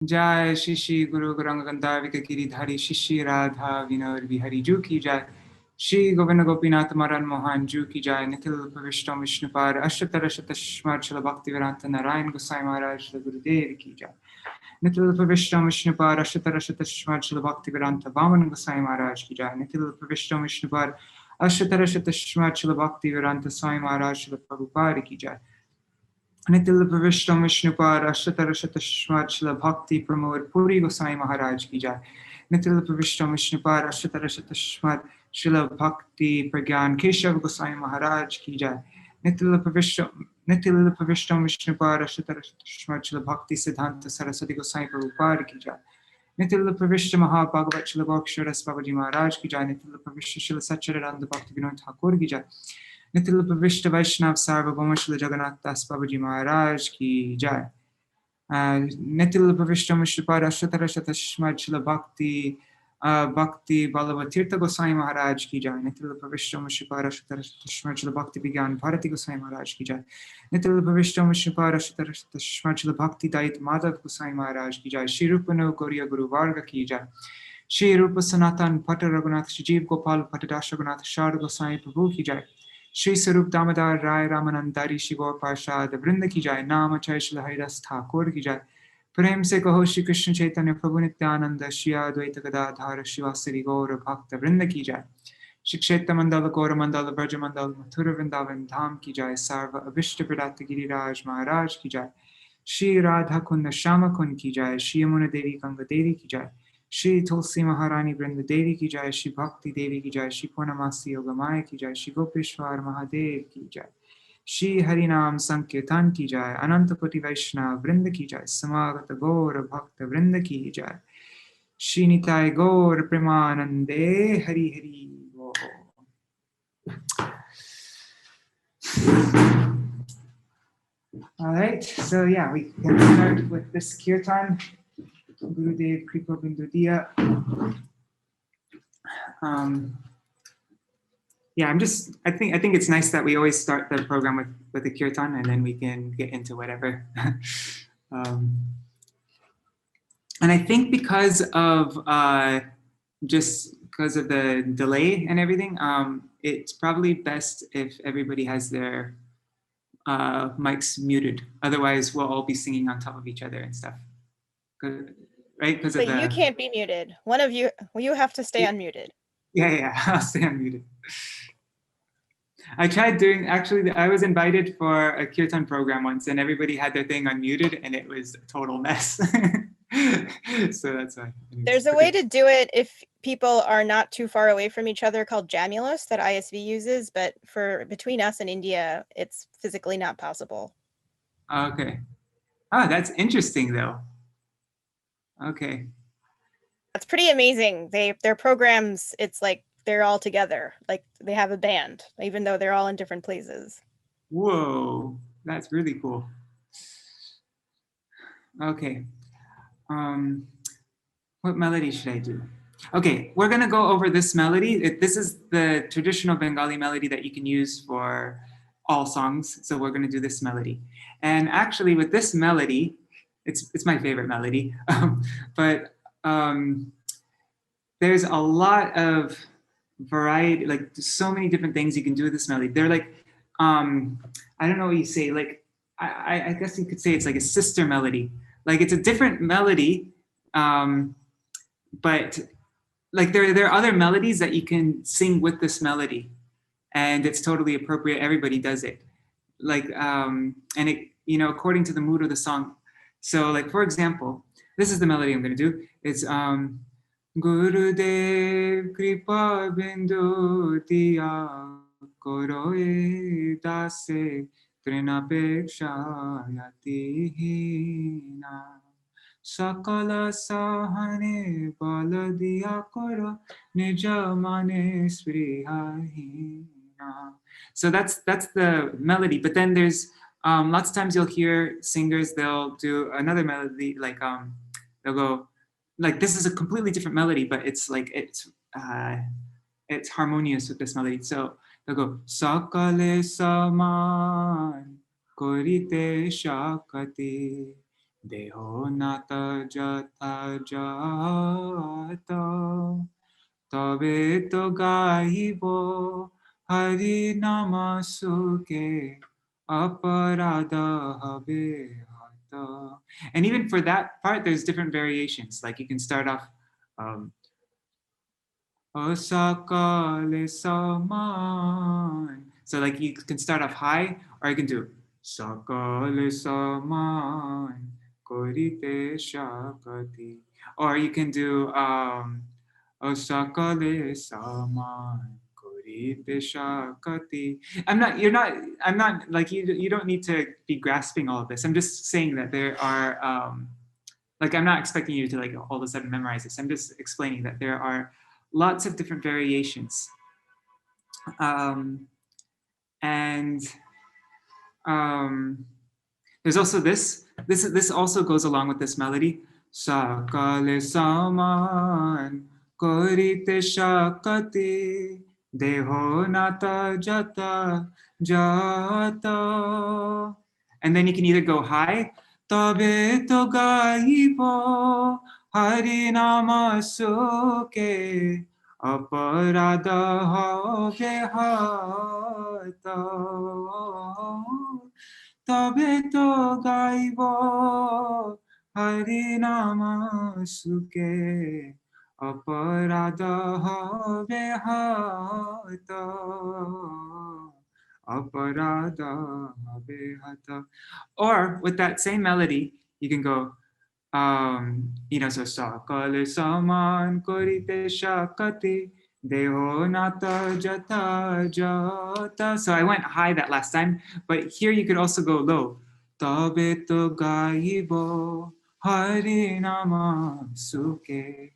Jai Shri Shri Guru Gauranga Gandharvika Giridhari Shri Shri Radha Vinod Bihari Ju Ki Jai Shri Govinda Gopinath Maran Mohan Ju Ki Jai Nikhil Pavishtam Vishnupar Ashtara Shatashmar Shala Bhakti Vedanta Narayan Gosai Maharaj Shri Gurudev Ki Jai Nikhil Pavishtam Vishnupar Ashtara Shatashmar Shala Bhakti Vedanta Vaman Gosai Maharaj Ki Jai Nikhil Pavishtam Vishnupar Ashtara Shatashmar Shala Bhakti Vedanta Sai Maharaj Shri Prabhupada Ki Jai Nitil Vishtam Vishnupar Ashtara Shatashmar Shila Bhakti Pramod Puri Gosai Maharaj Ki Jai Nitil Vishtam Vishnupar Ashtara Shatashmar Shila Bhakti Pragyan Keshav Gosai Maharaj Ki Jai Nitil Vishtam Vishnupar Ashtara Shatashmar Shila Bhakti Siddhanta Saraswati Gosai Prabhupada Ki Jai Nitil Pravishta Mahabhagavat Shila Goksharas Babaji Maharaj Ki Jai Nitil Pravishta Shila Satchidananda Bhakti Vinod Thakur Ki Jai Nitil Pavishta Vaishnav Sarvabhauma Shila Jagannath Das Babaji Maharaj Ki Jai. Nitil Pavishta Mishripad Ashtara Shatashmad Shila Bhakti Bhakti Balavatirtha Gosai Maharaj Ki Jai. Nitil Pavishta Mishripad Ashtara Shatashmad Shila Bhakti Vigyan Bharati Gosai Maharaj Ki Jai. Nitil Pavishta Mishripad Ashtara Shatashmad Shila Bhakti Dait Madhav Gosai Maharaj Ki Jai. Shri Rupano Gauriya Guru Varga Ki Jai. Shri Rupa Sanatan Pata Raghunath Shajiv Gopal Patadash Raghunath Shard Gosai Prabhu Ki Jai. Shri Sarup Damodar Rai Ramanandari Shiva Parshad Vrinda Ki Jai Nama Chai Shila Haridas Thakur Ki Jai Prem Se Kaho Shri Krishna Chaitanya Prabhu Nityananda Shri Advaita Gadadhara Shivasari Gaura Bhakta Vrinda Ki Jai Shri Kshetra Mandala Gaura Mandala Braja Mandala Mathura Vrindavan Dham Ki Jai Sarva Abhishta Pradata Giriraj Maharaj Ki Jai Shri Radha Kunda Shama Kund Ki Jai Shri Yamuna Devi Ganga Devi Ki Jai Shri Tulsi Maharani Vrinda Devi Ki Jai Shri Bhakti Devi Ki Jai Shri Purnamasi Yogamaya Ki Jai Shri Gopeshwar Mahadev Ki Jai Shri Harinam Sankirtan Ki Jai Anantapati Vaishnav Vrinda Ki Jai Samagata Gaur Bhakta Vrinda Ki Jai Shri Nitai Gaur Premanande Hari Hari Bo. All right, so yeah, we can start with this kirtan. Gurudev Kripa Bindu Diya. Yeah, I think it's nice that we always start the program with the kirtan, and then we can get into whatever. And I think because of the delay and everything, it's probably best if everybody has their mics muted. Otherwise, we'll all be singing on top of each other and stuff. Right? But you can't be muted. One of you have to stay unmuted. Yeah, I'll stay unmuted. I tried I was invited for a kirtan program once, and everybody had their thing unmuted, and it was a total mess. So that's why. There's a way to do it if people are not too far away from each other called Jamulus that ISV uses, but for between us and India, it's physically not possible. Okay. Oh, that's interesting though. Okay. That's pretty amazing. Their programs, it's like they're all together. Like they have a band, even though they're all in different places. Whoa, that's really cool. Okay. What melody should I do? Okay, we're gonna go over this melody. This is the traditional Bengali melody that you can use for all songs. So we're gonna do this melody. And actually with this melody, it's my favorite melody, but there's a lot of variety, like so many different things you can do with this melody. They're like, I don't know what you say, like, I guess you could say it's like a sister melody. Like it's a different melody, but like there are other melodies that you can sing with this melody, and it's totally appropriate. Everybody does it, like, and it, according to the mood of the song. So like, for example, this is the melody I'm going to do. It's Gurudev Kripa Bindu Diya Koroe Dase Trinapeksha Yati Hina Sakala Sahane Bala Diya Koro Nija Mane Sprihahina. So that's the melody, but then there's lots of times you'll hear singers, they'll do another melody, like they'll go, like this is a completely different melody, but it's like it's harmonious with this melody. So they'll go Sakale Saman Korite Shakati deho nata jata jata, tabe to gaibo hari nama suke aparada habe hata. And even for that part, there's different variations. Like you can start off Osakale saman. So like you can start off high, or you can do Sakale saman korite shakati. Or you can do Osakale saman korite shakati. I'm not like you don't need to be grasping all of this. I'm just saying that there are like I'm not expecting you to like all of a sudden memorize this. I'm just explaining that there are lots of different variations. And there's also this also goes along with this melody. Sakale saman korite shakati deho nata jata jata. And then you can either go high, tabe to gaibo hari nama suke aparada habe hata, tabe to gaibo hari nama suke aparada habe hata, aparada habe hata. Or with that same melody, you can go so sakale saman korite shakati deho nata jata jata. So I went high that last time, but here you could also go low. Tabe to gaibo hari nama suke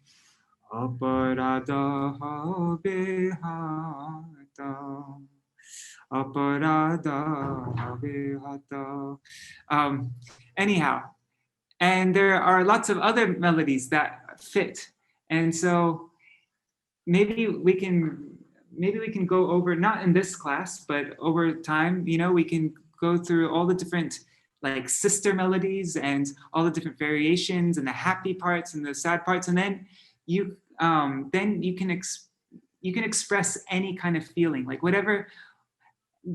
aparada habe hata, aparada habe hata. Anyhow, and there are lots of other melodies that fit. And so maybe we can go over, not in this class, but over time, we can go through all the different like sister melodies and all the different variations and the happy parts and the sad parts. And then you can express any kind of feeling, like whatever.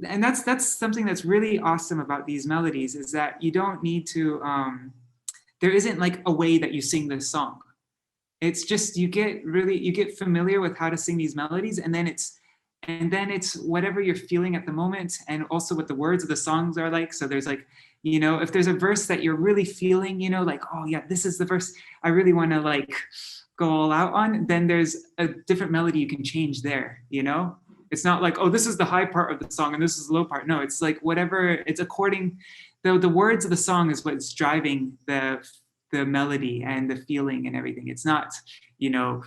And that's something that's really awesome about these melodies, is that you don't need to there isn't like a way that you sing this song. It's just you get familiar with how to sing these melodies, and then it's whatever you're feeling at the moment, and also what the words of the songs are like. So there's like, if there's a verse that you're really feeling, like, oh yeah, this is the verse I really want to like go all out on, then there's a different melody you can change there. It's not like, oh, this is the high part of the song and this is the low part. No, it's like whatever, it's according. The words of the song is what's driving the melody and the feeling and everything. It's not, the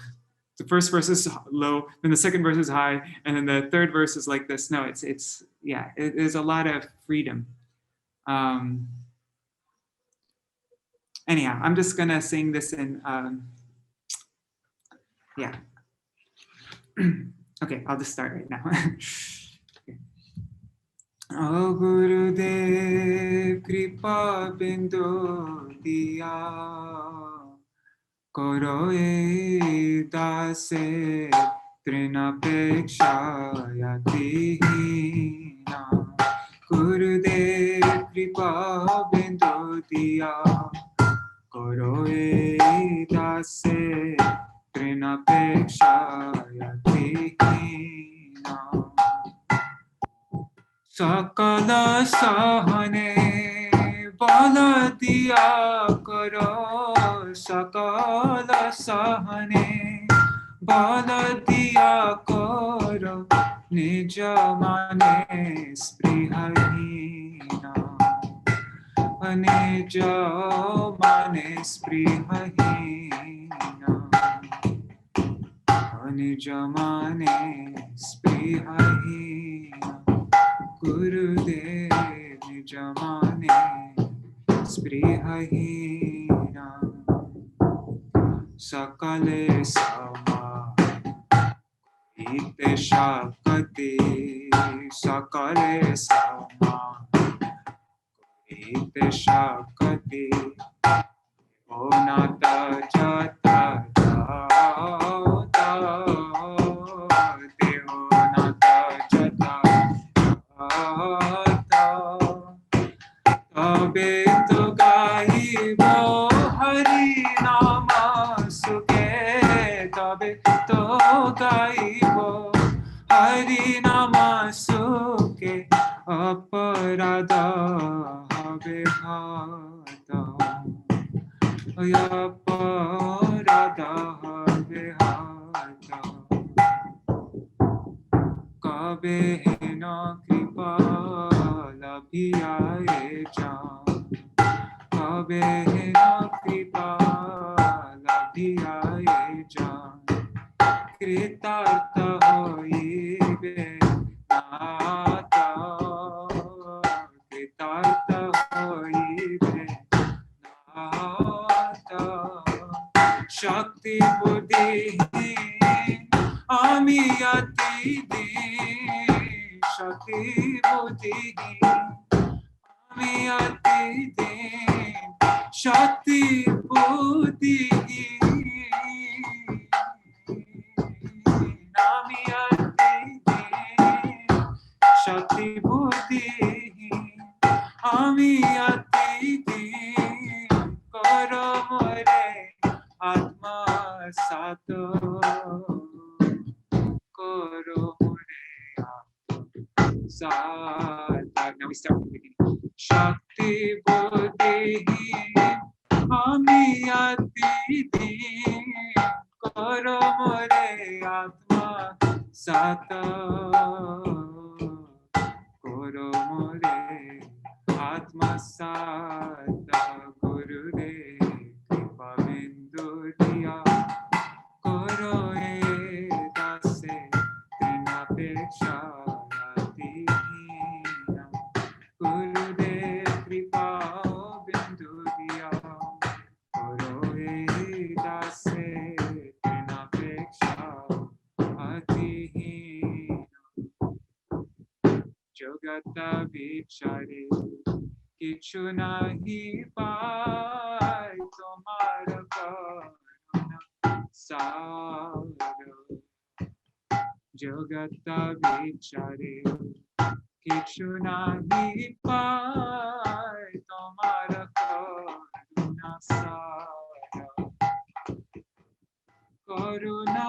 first verse is low, then the second verse is high, and then the third verse is like this. No, there's a lot of freedom. Anyhow, I'm just gonna sing this in, yeah. Okay, I'll just start right now. O Gurudev kripa bindu diya, karo e dase trinapeksha yatihina. Gurudev kripa bindu diya, karo e dase trinapeksha yatihina. Sakala sahane bala diya karo, sakala sahane bala diya karo, nija mane sprihahina, nija mane sprihahina, nija mane sprihahina. Gurudev nijamane sprihahina, sakale sama ite shakati, sakale sama ite shakati, Onata chata ta Deonata chata ta Tabe to gaibo Hari nama suke Tabe to gaibo Hari nama suke Aparada habe hata Aparada habe hata Kabe hena kripa labhiyaye jaan Kabe hena kripa labhiyaye jaan Kritartha hoibe nata Kritartha hoibe nata Shakti buddhi ami ati din Shakti buddhi ami ati din Shakti buddhi ami ati din Shakti buddhi ami ati din Karo more atma sato Koro more sata. Now we start from the beginning. Shakti buddhi ami ati din Koro more atma sata Koro more atma sata Gurudev kripa bindu diya Koro edase trinapeksha latihina Gurudev kripa bindu diya Koro edase trinapeksha latihina Jogata vichare kichu nahi pai tomara karuna sara Jogata vichare kichu nahi pai tomara karuna sara Karuna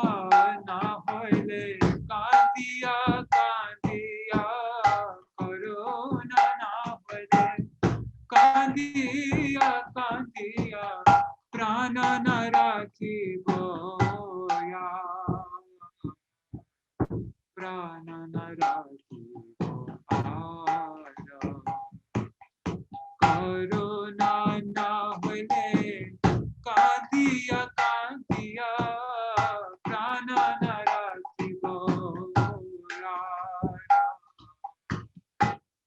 na hoile kandiya kandiya Karuna na hoile kandiya kandiya prana na rakhiboya prana na rakhiboya Karuna na hoile kandiya kandiya prana na rakhiboya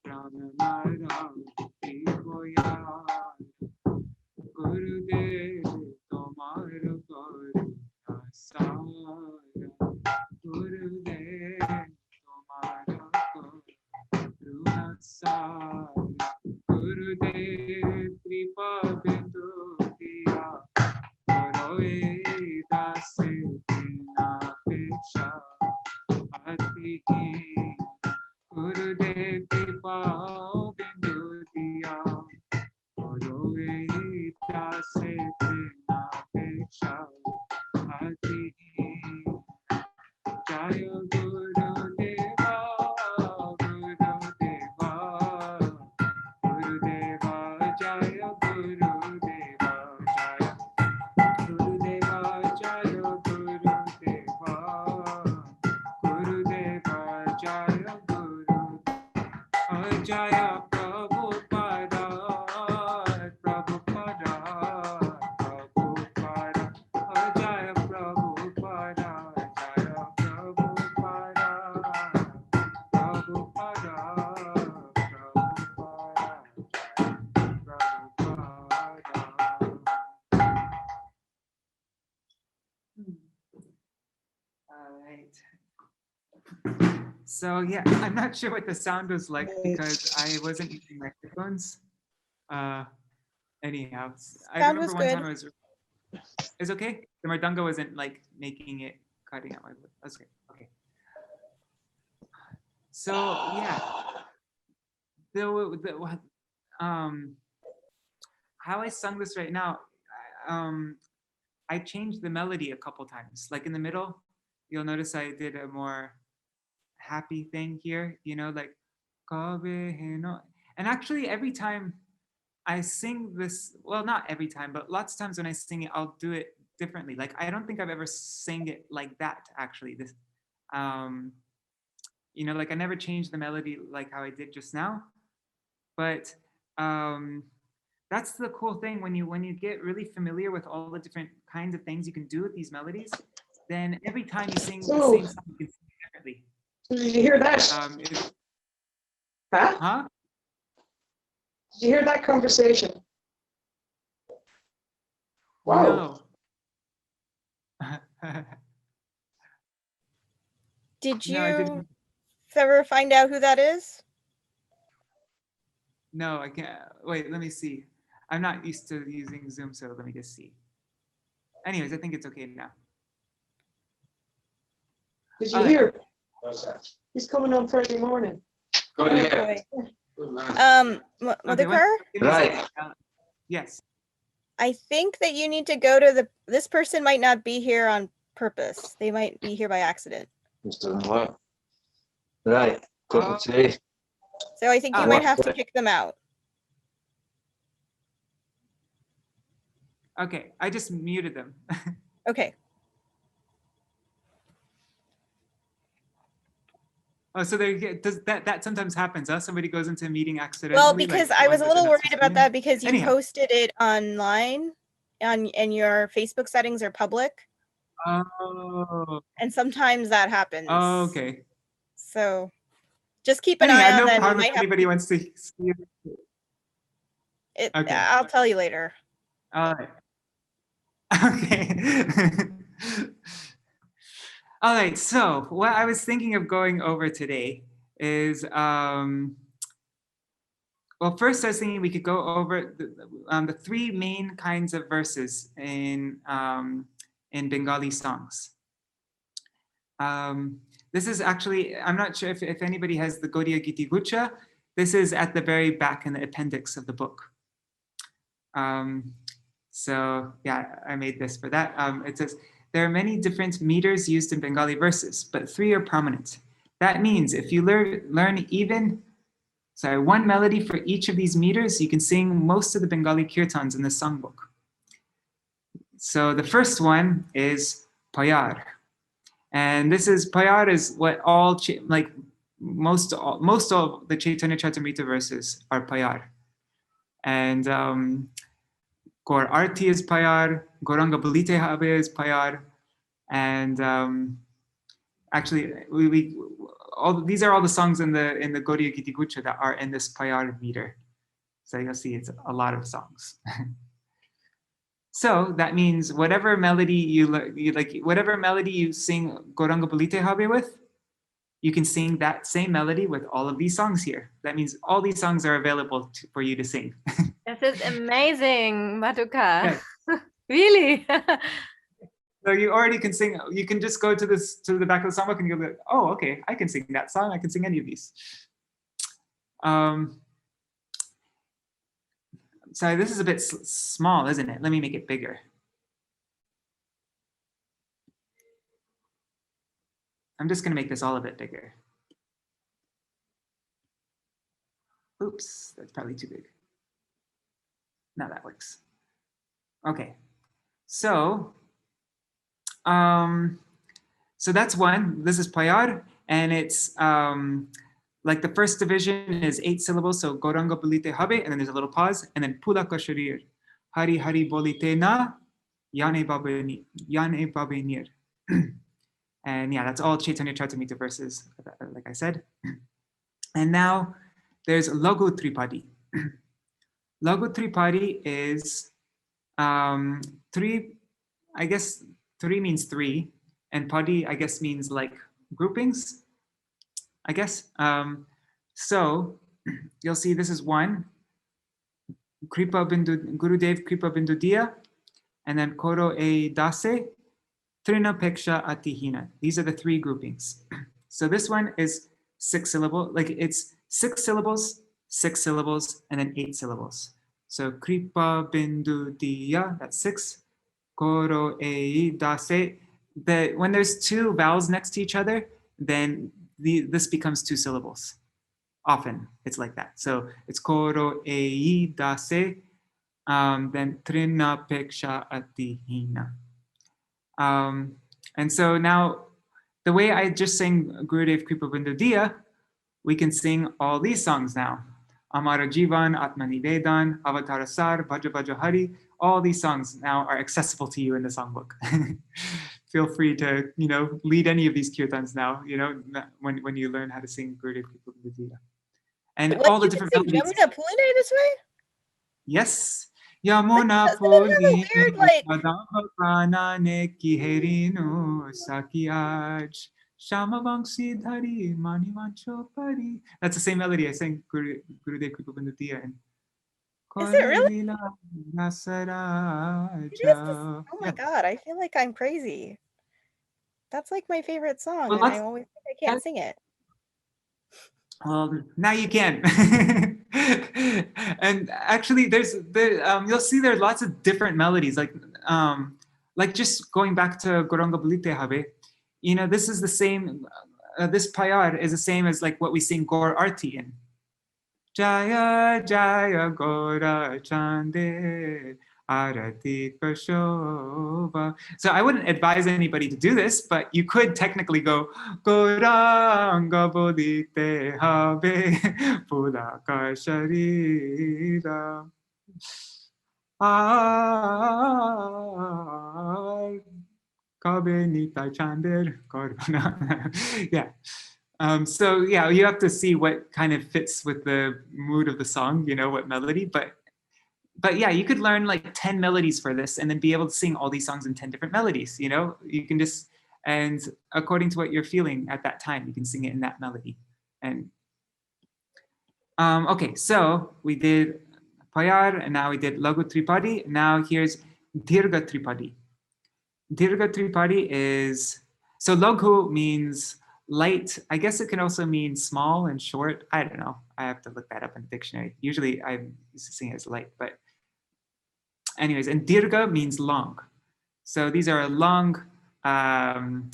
prana na rakhiboya Gurudev tomar karuna sara Gurudev tomar karuna sara Gurudev kripa bindu diya Koro edase trinapeksha latihina Gurudev kripa bindu diya Koro edase trinapeksha latihina Jaya Gurudeva Gurudeva Gurudeva Jaya Gurudeva Jaya Gurudeva Jaya Gurudeva Gurudeva Jaya Gurudeva Jaya Prabhupada Prabhupada Prabhupada Jaya Prabhupada Jaya Prabhupada Prabhupada All right. So yeah, I'm not sure what the sound was like because I wasn't using my headphones. Anyhow, I Sound remember was one good. time I was. It's okay. The mardanga wasn't like making it, cutting out my lip. That's okay. Okay. So yeah, how I sung this right now, I changed the melody a couple times. Like in the middle, you'll notice I did a more happy thing here. You know, like Kabe heno. And actually, every time I sing this, well, not every time, but lots of times when I sing it, I'll do it differently. Like I don't think I've ever sang it like that. Actually, this, you know, like I never changed the melody like how I did just now. But that's the cool thing when you get really familiar with all the different kinds of things you can do with these melodies. Then every time you sing the same song, you can sing it differently. Did you hear that? Huh? Huh? Did you hear that conversation? Wow. No. Did No, I you didn't. ever find out who that is? No, I can't. Wait, let me see. I'm not used to using Zoom, so let me just see. Anyways, I think it's okay now. Did you hear? He's coming on Friday morning. Go ahead. Madhukar, Right. Yes. I think that you need to go to this person might not be here on purpose. They might be here by accident. Right. Couple days. So I think you might have to kick them out. Okay, I just muted them. Okay. Oh, so that sometimes happens, huh? Somebody goes into a meeting accidentally. Well, because like, I was a little worried about that in. because you Anyhow. posted it online and your Facebook settings are public. Oh. And sometimes that happens. Oh, okay. So just keep an eye on no them. problem if anybody wants to see it. Okay. I'll tell you later. All right. Okay. All right. So what I was thinking of going over today is, well, first I was thinking we could go over the three main kinds of verses in Bengali songs. This is actually, I'm not sure if anybody has the Gaudiya Giti Gucha. This is at the very back in the appendix of the book. So yeah, I made this for that. It says, there are many different meters used in Bengali verses, but three are prominent. That means if you learn one melody for each of these meters, you can sing most of the Bengali kirtans in the songbook. So the first one is Payār. And this is, Payār is what all, like most of the Chaitanya Charitamrita verses are Payār. And Gaur Arti is Payār, Gauranga Balite Habe is Payār, and actually these are all the songs in the Gaudiya Giti Gucha that are in this Payār meter. So you'll see it's a lot of songs. So that means whatever melody you like, whatever melody you sing Gauranga Balite Habe with, you can sing that same melody with all of these songs here. That means all these songs are available for you to sing. This is amazing, Madhukar. Yes. Really? So you already can sing. You can just go to the back of the songbook and you'll be like, oh, okay, I can sing that song. I can sing any of these. Sorry, this is a bit small, isn't it? Let me make it bigger. I'm just gonna make this all a bit bigger. Oops, that's probably too big. Now that works. Okay, so that's one. This is Payār, and it's like the first division is 8 syllables, so Gauranga Balite Habe, and then there's a little pause, and then Pulaka Sharir, Hari Hari Bolite Na, Yane Babenir. And yeah, that's all Chaitanya Charitamrita verses, like I said. And now there's laghu-tripadi. Laghu-tripadi is three, I guess 3 means 3, and padi, I guess, means like groupings, I guess. So you'll see this is 1, Gurudev Kripa Bindu Diya, and then Koro E Dase, Trina Peksha Atihina. These are the three groupings. So this one is 6 syllable, like it's 6 syllables, 6 syllables, and then 8 syllables. So Kripa Bindu Diya, that's 6. Koro E Dase. When there's 2 vowels next to each other, then this becomes 2 syllables. Often it's like that. So it's Koro E Dase, then Trina Peksha Atihina. And so now, the way I just sang Gurudev Kripa Bindu Diya, we can sing all these songs now. Amara Jivan, Atmanivedan, Avatarasar, Bhaja Bhaja Hari. All these songs now are accessible to you in the songbook. Feel free to, lead any of these kirtans now, when you learn how to sing Gurudev Kripa Bindu Diya. And all the different melodies. Yamuna Pune this way? Yes. Yamuna Doesn't it have a weird, like- Purni Kiherinu Sakiaj Shama Bangsi Dhari Mani Mancho Pari. That's the same melody I sang Gurudev Kripa Bindu Diya in. Is it really? It is Nasaraja. oh my God, I feel like I'm crazy. That's like my favorite song, Well, and I always think I can't sing it. Now you can. And actually, you'll see there's lots of different melodies. Like just going back to Goranga Bulite Habe, this is the same. This Payār is the same as like what we sing Gaur Arti in. Jaya Jaya Gora Chande Arati Kashova. So I wouldn't advise anybody to do this, but you could technically go Goranga Bodhite Habe Pulaka Sharira Kabe Nita Chander Korona. Yeah. So yeah, you have to see what kind of fits with the mood of the song, what melody, but yeah, you could learn like 10 melodies for this and then be able to sing all these songs in 10 different melodies, you can just, and according to what you're feeling at that time, you can sing it in that melody. And okay, so we did Payār and now we did laghu-tripadi. Now here's dīrgha-tripadi. Dīrgha-tripadi is, so laghu means light. I guess it can also mean small and short. I don't know. I have to look that up in the dictionary. Usually I used to sing it as light, but anyways, and dīrgha means long. So these are long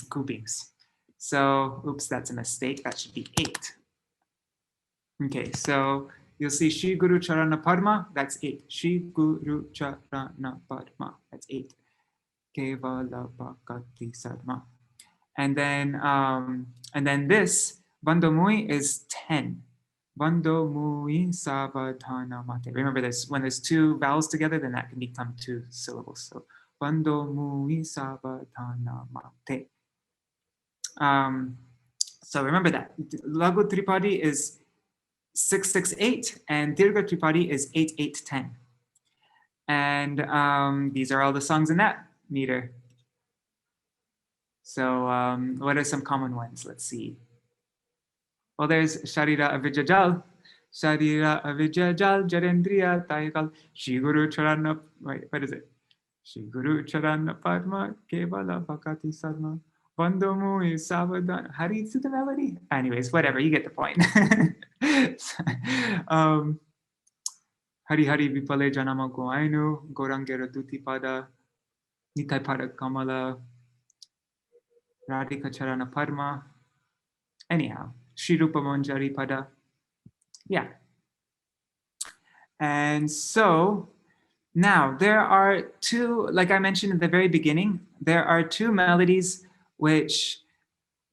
groupings. So, oops, that's a mistake. That should be 8. Okay, so you'll see Shri Guru Charana Padma, that's 8. Shri Guru Charana Padma, that's 8. Kevala Bhakati Sadma. And then this Bandamui is 10. Bandamui Savadhana Mate. Remember this, when there's 2 vowels together, then that can become 2 syllables. So Bandamui Savadhana Mate. So remember that. Laghu-tripadi is 6-6-8 and dīrgha-tripadi is 8-8-10. And these are all the songs in that meter. So what are some common ones? Let's see. Well, there's Sharira Avijajal. Sharira Avijajal Jarendriya Taikal. Shri Guru Charana. Wait, what is it? Shri Guru Charana Padma Kevala Bhakati Sadma. Bandamui Savadhan. How do you do the melody? Anyways, whatever, you get the point. Hari Hari Vipale Janama Goainu. Gorangera Dutipada. Nitai Pada Kamala. Radhika Charana Padma. Anyhow, Shri Rupa Manjari Pada. Yeah. And so now there are 2, like I mentioned at the very beginning, there are 2 melodies which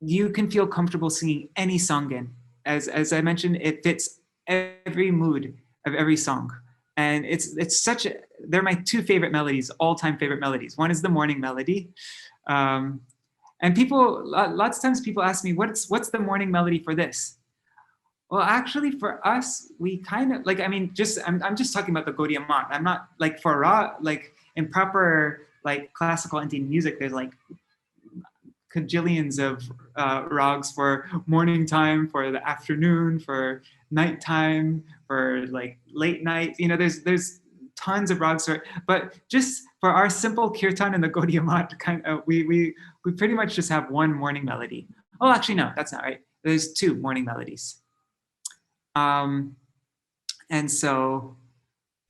you can feel comfortable singing any song in. As I mentioned, it fits every mood of every song. And it's such a, they're my 2 favorite melodies, all-time favorite melodies. One is the morning melody. And people, lots of times people ask me, what's the morning melody for this? Well, actually for us, we kind of, like, I mean, I'm just talking about the Gaudiya Math. I'm not, like, for like in proper, like, classical Indian music, there's like cajillions of rags for morning time, for the afternoon, for nighttime, for like late night. You know, there's tons of rags for it. But just for our simple kirtan and the Gaudiya Math, we pretty much just have one morning melody. Oh, actually, no, that's not right. There's two morning melodies. And so.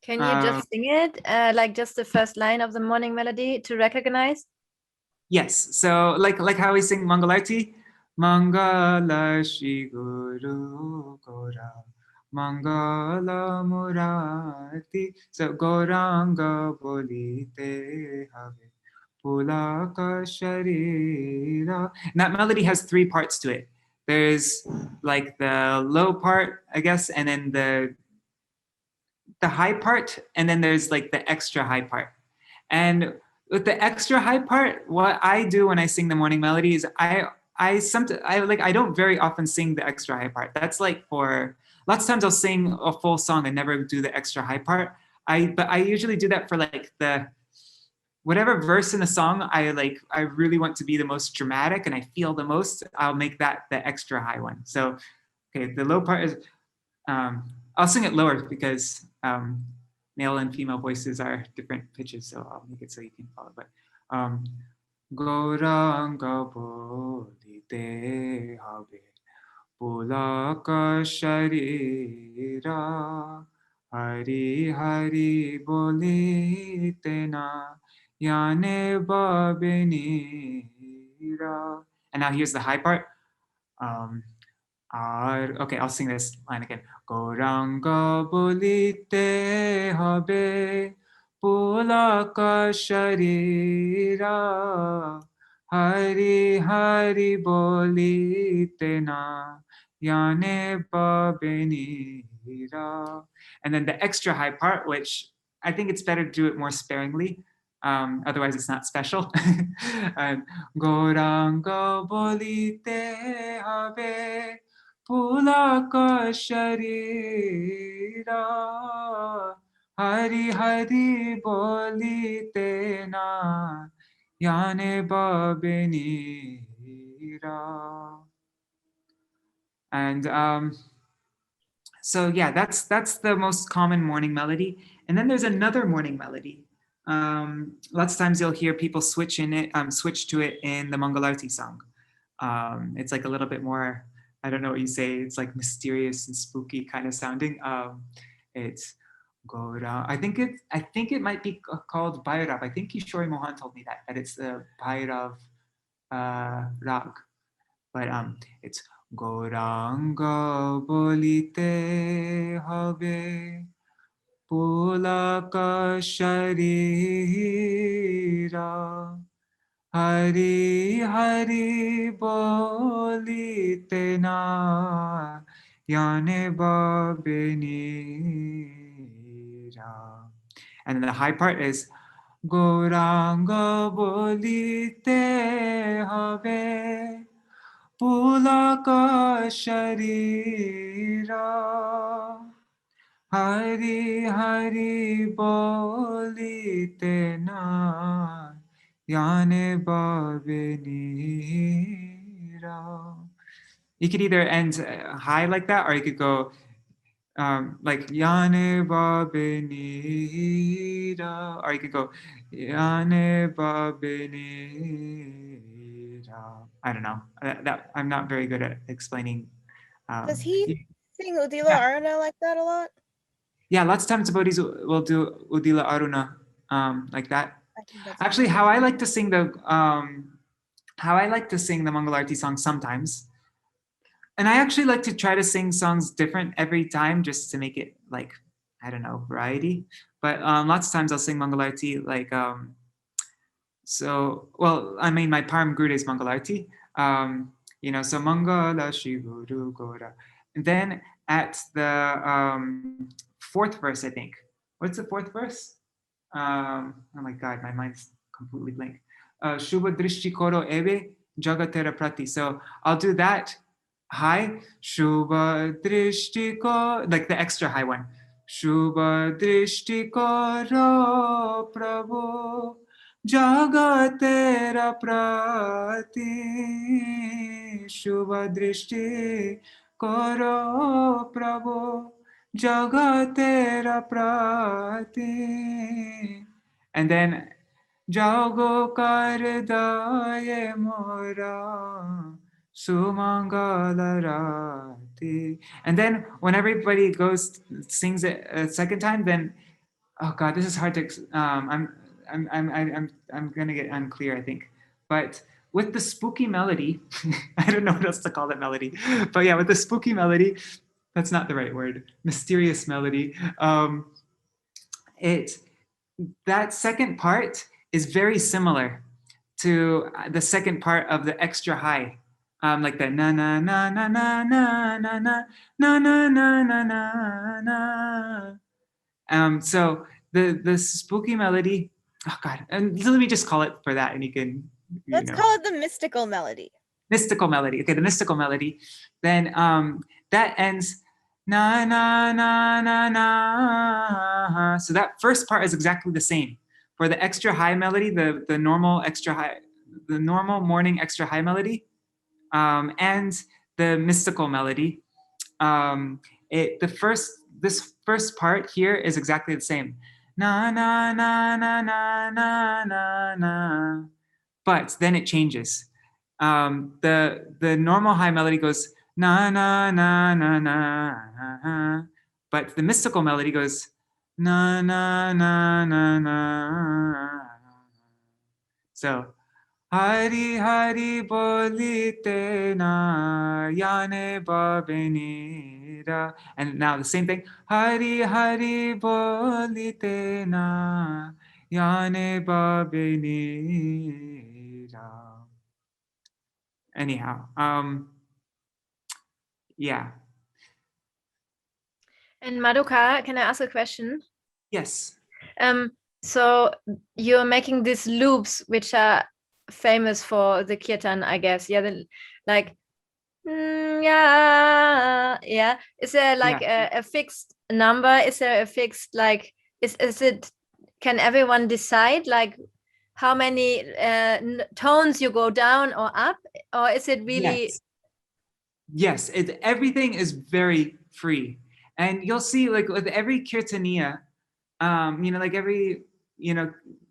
Can you just sing it, like just the first line of the morning melody to recognize? Yes. So like how we sing Mangalarti, Mangala Shri Guru Gora, Mangala Murati. So Goranga Bolite Have, Pulaka Sharira. And that melody has three parts to it. There's like the low part, I guess, and then the high part, and then there's like the extra high part. And with the extra high part, what I do when I sing the morning melody is I don't very often sing the extra high part. That's like for lots of times I'll sing a full song and never do the extra high part. But I usually do that for like the whatever verse in the song I really want to be the most dramatic and I feel the most, I'll make that the extra high one. So okay, the low part is I'll sing it lower because male and female voices are different pitches, so I'll make it so you can follow. But Gauranga bolite habe pulaka sharira hari hari bolite na yane babenira. And now here's the high part. Okay, I'll sing this line again. Gauranga bolite habe pulaka sharira hari hari bolite na yane babenira. And then the extra high part, which I think it's better to do it more sparingly. Otherwise it's not special. Gauranga bolite habe pulaka sharira hari hari bolite na yane babenira. And so yeah, that's the most common morning melody. And then there's another morning melody. Lots of times you'll hear people switch to it in the Mangalarti song. It's like a little bit more, I don't know what you say, it's like mysterious and spooky kind of sounding. It's Gora. I think it might be called Bhairav. I think Kishori Mohan told me that it's the Bhairav rag. But it's Gauranga bolite have pulaka sharira hari hari bolite na yane babenira. And then the high part is Gauranga bolite have pulaka sharira hari hari bolite na yane babenira. You could either end high like that, or you could go like yane babenira, or you could go yane babenira. I don't know. That I'm not very good at explaining. Does he sing Udila Aruna like that a lot? Yeah, lots of times devotees will do Udila Aruna like that. Actually, how I like to sing the Mangalarti song sometimes, and I actually like to try to sing songs different every time just to make it like, I don't know, variety. But lots of times I'll sing Mangalarti like so. Well, I mean, my Param Gurude is Mangalarti. You know, so Mangala Shri Guru Gora, and then at the fourth verse, I think. What's the fourth verse? Oh my God, my mind's completely blank. Shubha Drishti Koro Eve Jagatera Prati. So I'll do that high. Shubha Drishti Koro, like the extra high one. Shubha Drishti Koro Prabhu Jagatera prati Shubha drishti karo Prabhu Jagatera prati. And then Jago kardaye mora Sumangalarati. And then when everybody goes sings it a second time, then oh god, this is hard to I'm gonna get unclear, I think. But with the spooky melody, I don't know what else to call that melody, but yeah, with the spooky melody, that's not the right word, mysterious melody. That second part is very similar to the second part of the extra high, like the na na na na na na na na na na na na na. So the spooky melody, oh god, and let me just call it for that, and you can Let's call it the mystical melody. Mystical melody. Okay, the mystical melody. Then that ends na na na na na. So that first part is exactly the same. For the extra high melody, the normal extra high, the normal morning extra high melody, and the mystical melody. This first part here is exactly the same. Na na na na na na na na. But then it changes. The normal high melody goes na na na na na, but the mystical melody goes na na na na na. So Hari Hari bolite na yane babenira, and now the same thing. Hari Hari bolite na yane babenira. Anyhow, yeah. And Madoka, can I ask a question? Yes. So you're making these loops which are famous for the kirtan, I guess. Yeah, like yeah. Is there like a fixed number? Is there a fixed like is it? Can everyone decide like how many tones you go down or up, or is it really? Yes, everything is very free, and you'll see like with every kirtaniya, like every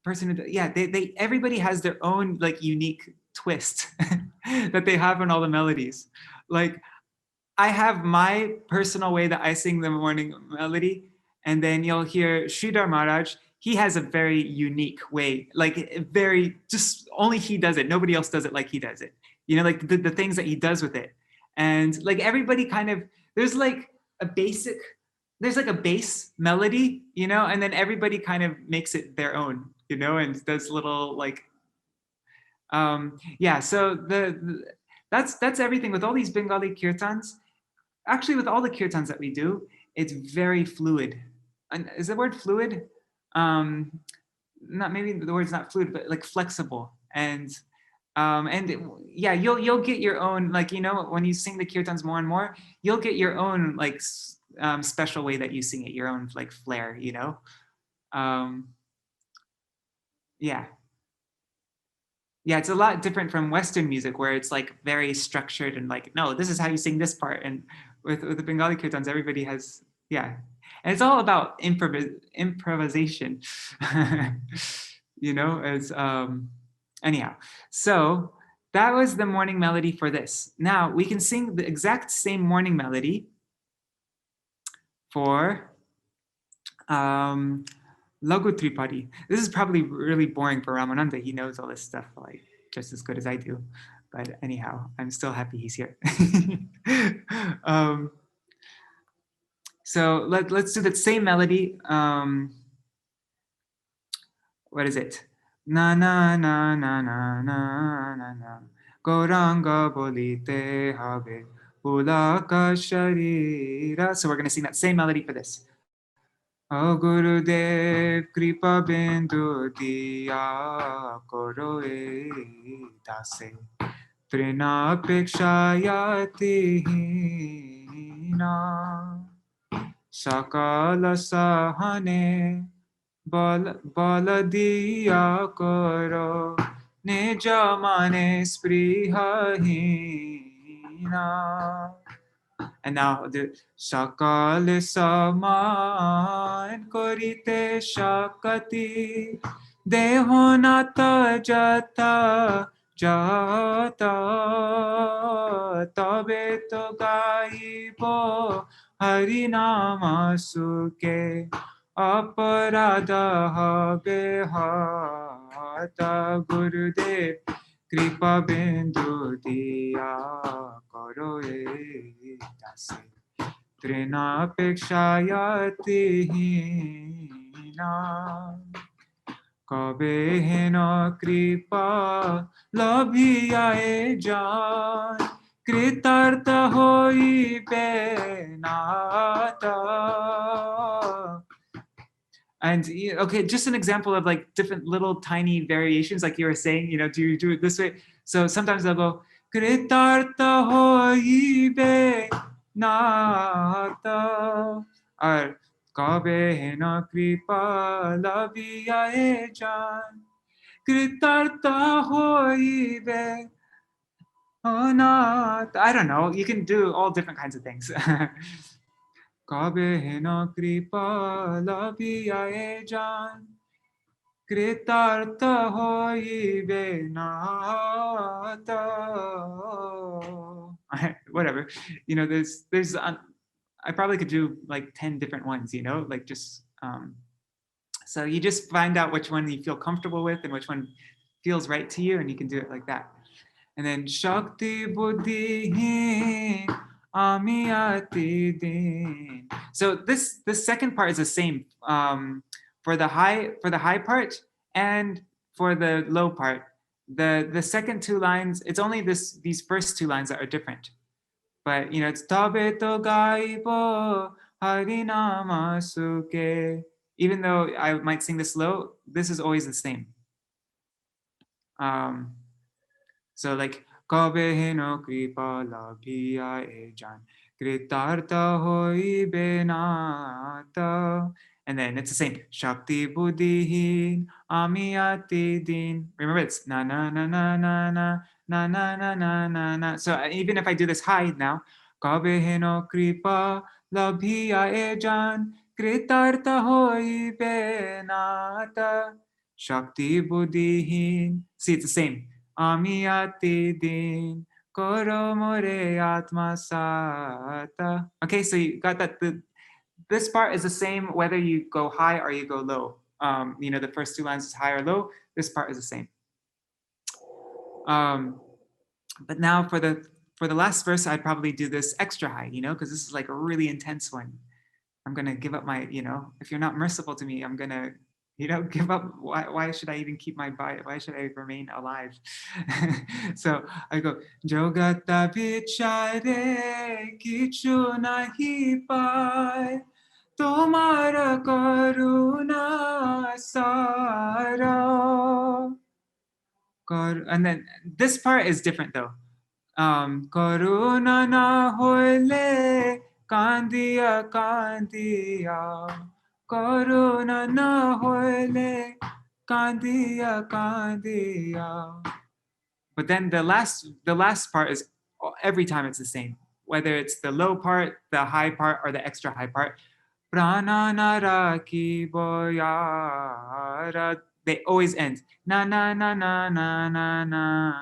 person, yeah, they everybody has their own like unique twist that they have on all the melodies. Like I have my personal way that I sing the morning melody, and then you'll hear Sridhar Maharaj. He has a very unique way, like very just only he does it. Nobody else does it like he does it. Like the things that he does with it, and like everybody kind of there's like a base melody, and then everybody kind of makes it their own, and does little like, yeah. So that's everything with all these Bengali kirtans. Actually, with all the kirtans that we do, it's very fluid. And is the word fluid? Not maybe the word's not fluid, but like flexible. And yeah, you'll get your own, like, when you sing the kirtans more and more, you'll get your own like special way that you sing it, your own like flair, yeah. Yeah, it's a lot different from Western music where it's like very structured and like, no, this is how you sing this part. And with the Bengali kirtans, everybody has, yeah. And it's all about improvisation, as anyhow. So that was the morning melody for this. Now we can sing the exact same morning melody for Laghu-tripadis. This is probably really boring for Ramananda. He knows all this stuff like just as good as I do. But anyhow, I'm still happy he's here. So let's do that same melody. What is it? Na na na na na na na na. Gauranga bolite habe ulaka sharira. So we're going to sing that same melody for this. O Gurudev Kripa Bindu Diya Koro e Dase Trina Pekshayati Hina Sakala Sahane baladiya karo neja mane sprihahina. And now the sakal saman korite shakati dehonata jata jata tabe to gaibo harinama suke aparada habe hata gurudev kripa bindu diya karo dase trina pekshayati hina kabe hena kripa labhiyae jan kritartha hoi benata. And okay, just an example of like different little tiny variations, like you were saying, do you do it this way? So sometimes they'll go kritartha hoi benata, or kabe hena kripa labhiyae jan kritartha hoi benata. I don't know, you can do all different kinds of things. Kabe hena kripa labhiyae jan kritartha hoi benata. Whatever, there's I probably could do like 10 different ones, like just so you just find out which one you feel comfortable with and which one feels right to you, and you can do it like that. And then Shakti Buddhi Ami Ati Din. So this second part is the same for the high part and for the low part. The second two lines, it's only these first two lines that are different. But it's Tabe to Gaibo Harinama Suke. Even though I might sing this low, this is always the same. So like Kabe heno kripa labhiya e jan kritartha hoi benata. And then it's the same. Shakti buddhihin amiyati din. Remember, it's na na na na na na na na na na na na. So even if I do this high now, Kabe heno kripa labhiya e jan kritartha hoi benata. Shakti buddhihin. See, it's the same. Amiyati din koro more atma sata. Okay, so you got that. This part is the same whether you go high or you go low. The first two lines is high or low. This part is the same. But now for the last verse, I'd probably do this extra high, because this is like a really intense one. I'm gonna give up my, if you're not merciful to me, I'm gonna, give up. Why should I even keep my body? Why should I remain alive? So I go, Jogata bichare kichu nahi pai, tomara karuna sara. And then this part is different though. Karuna na hoile kandiya kandiya. Karuna na hoile kandiya kandiya. But then the last part is every time it's the same. Whether it's the low part, the high part, or the extra high part. Prana nara ki boyara. They always end. Na na na na na na na.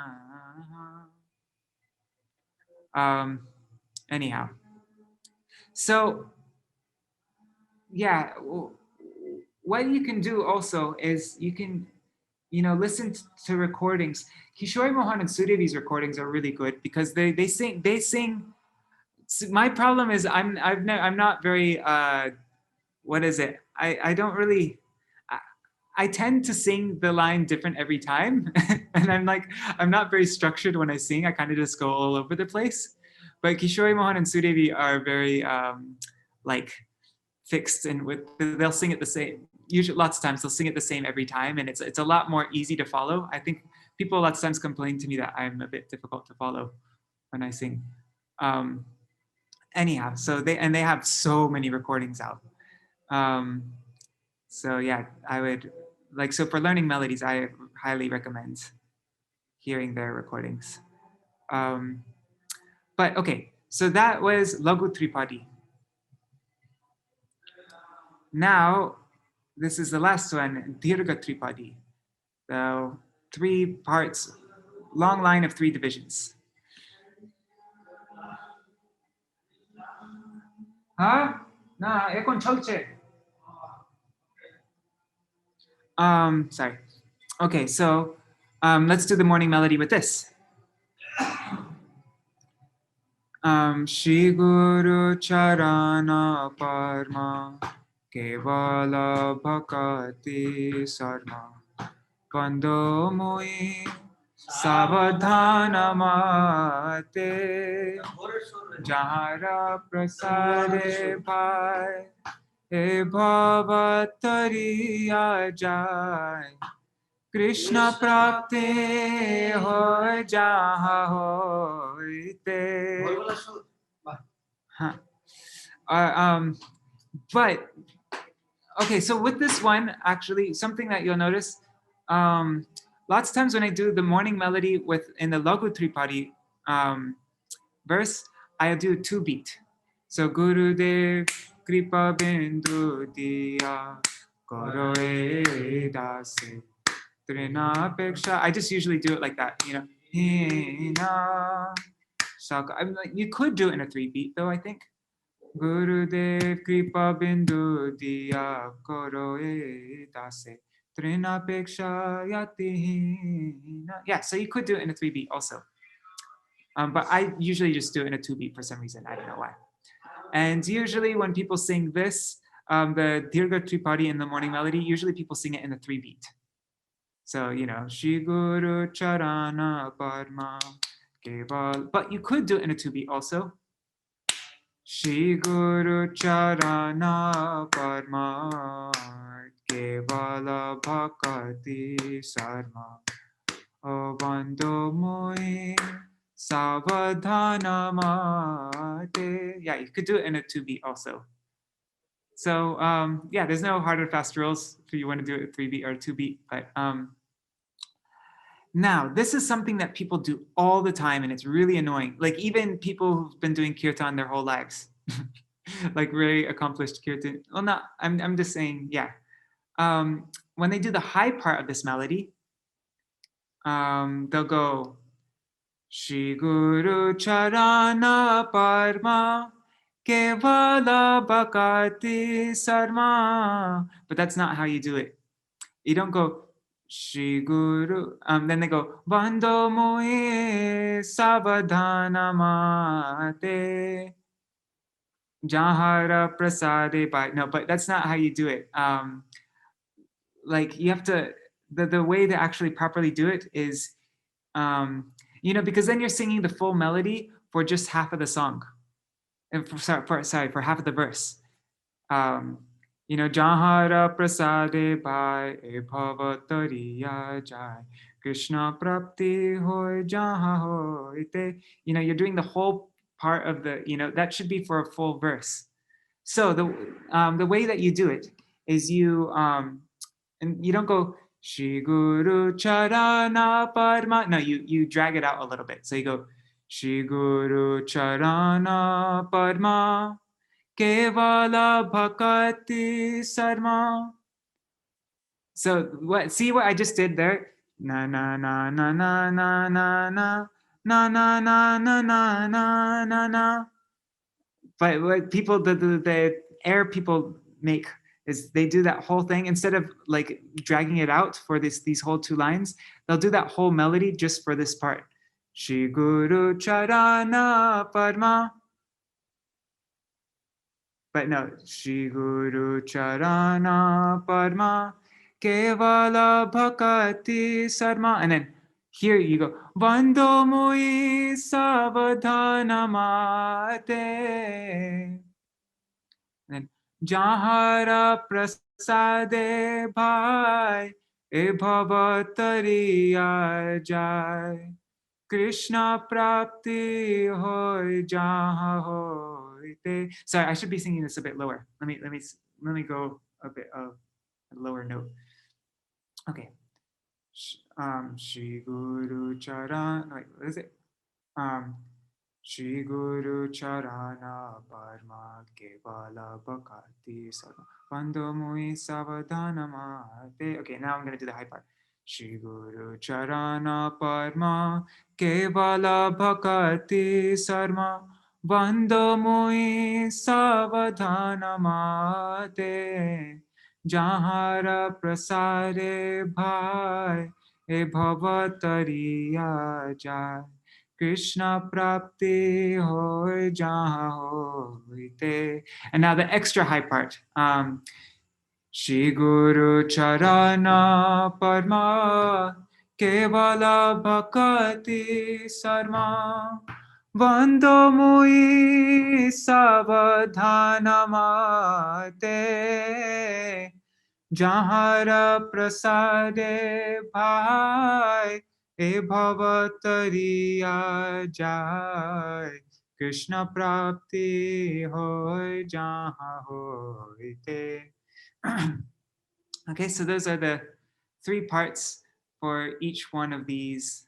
Anyhow. So yeah, what you can do also is you can, listen to recordings. Kishore Mohan and Sudevi's recordings are really good because they sing. My problem is I'm not very what is it? I don't really. I tend to sing the line different every time, and I'm not very structured when I sing. I kind of just go all over the place. But Kishore Mohan and Sudevi are very fixed, and they'll sing it the same. Usually, lots of times they'll sing it the same every time, and it's a lot more easy to follow. I think people lots of times complain to me that I'm a bit difficult to follow when I sing. Anyhow, so they have so many recordings out. So yeah, I would like, so for learning melodies, I highly recommend hearing their recordings. But okay, so that was laghu-tripadi. Now, this is the last one, dīrgha-tripadi. So 3 parts, long line of 3 divisions. Huh? Nah, ekon chalche. Sorry. Okay, so let's do the morning melody with this. Shri Guru Charana Parma Kevala Bhakati Sarma Pando Mui Savadhana Mate Jahara Prasade Bhai E Bhavatariya Jai Krishna Prapti Hoy Jaha Hoite. But okay, so with this one, actually, something that you'll notice, lots of times when I do the morning melody in the laghu-tripadi verse, I'll do 2 beat. So Gurudev Kripa Bindu Diya Karo E Dase Trina Peksha. I just usually do it like that, you know. I'm like, you could do it in a 3 beat though, I think. Gurudev Kripa Bindu Diya Karo E Dase Trina Peksha Yati. Yeah, so you could do it in a 3 beat also. But I usually just do it in a 2 beat for some reason. I don't know why. And usually when people sing this, the dīrgha-tripadi in the morning melody, usually people sing it in a 3 beat. So, you know, Shri Guru Charana Parma Keval. But you could do it in a 2 beat also. Shri Guru Charana Parma Kevala Bhakati Sarma O Bando Mui Savadhana Mate. Yeah, you could do it in a 2 beat also. So yeah, there's no hard or fast rules if you want to do it 3 beat or 2 beat. But now this is something that people do all the time, and it's really annoying. Like even people who've been doing kirtan their whole lives, like really accomplished kirtan. Well, not. I'm just saying, yeah. When they do the high part of this melody, they'll go Shri Guru Charana Parma Kevala Bhakati Sarma. But that's not how you do it. You don't go Shri Guru. Then they go Bando Mui Savadhana Mate Jahara Prasade Bhai. No, but that's not how you do it. Like you have to, the way to actually properly do it is, you know, because then you're singing the full melody for just half of the song. And for half of the verse. You know, Jahara Prasade Bhai E Bhavatariya Jai Krishna Prapti Hoy Jaha Hoite. You know, you're doing the whole part of the, you know, that should be for a full verse. So the way that you do it is you, and you don't go Shri Guru Charana Parma. No, you drag it out a little bit. So you go Shri Guru Charana Parma Kevala Bhakati Sarma. So see what I just did there? Na na na na na na na na na na na na na na na na. But what people, the error people make is they do that whole thing instead of like dragging it out for these whole 2 lines. They'll do that whole melody just for this part. Shri Guru Charana Parma. But no, Shri Guru Charana Parma Kevala Bhakati Sarma. And then here you go. Bando Mui Savadhana Mate. And then Jahara Prasade Bhai E Bhavatariya Jai Krishna Prapti Hoy Jaha Hoy. Sorry, I should be singing this a bit lower. Let me go a bit of a lower note. Okay. Shri Guru Charan. Wait, what is it? Shri Guru Charana Parma Kevala Bhakati Sarva Pando Mui Savadana Mate. Okay, now I'm going to do the high part. Shri Guru Charana Parma Kevala Bhakati Sarma Bando Mui Savadana Mate Jahara Prasare Bhai E Bhavatariya Jai Krishna Prapti Hoy Jaha Hoite. And now the extra high part. Shri Guru Charana Parma Kevala Bhakati Sarma Vando Mui Savadhana Mate Jahara Prasade Bhai E Bhavatariya Jai Krishna Prapti Hoy Jaha Hoite. Okay, so those are the 3 parts for each one of these.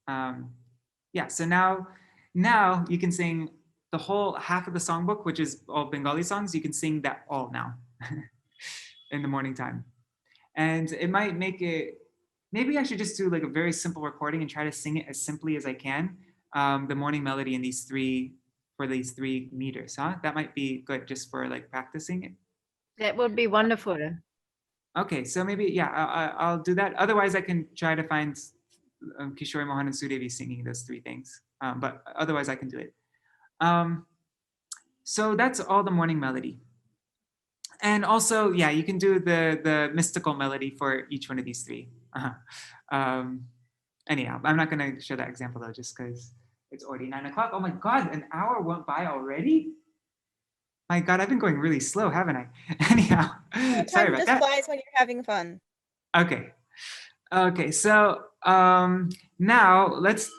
Yeah, so now you can sing the whole half of the songbook, which is all Bengali songs. You can sing that all now in the morning time. And it might make it, maybe I should just do like a very simple recording and try to sing it as simply as I can. The morning melody in these 3 meters, huh? That might be good just for like practicing it. That would be wonderful. Okay, so maybe, yeah, I'll do that. Otherwise, I can try to find Kishore Mohan and Sudevi singing those 3 things. But otherwise, I can do it. So that's all the morning melody. And also, yeah, you can do the mystical melody for each one of these 3. Anyhow, I'm not going to show that example, though, just because it's already 9 o'clock. Oh, my God, an hour went by already? My God, I've been going really slow, haven't I? Anyhow, sorry about that. Time just flies when you're having fun. Okay. Okay, so now let's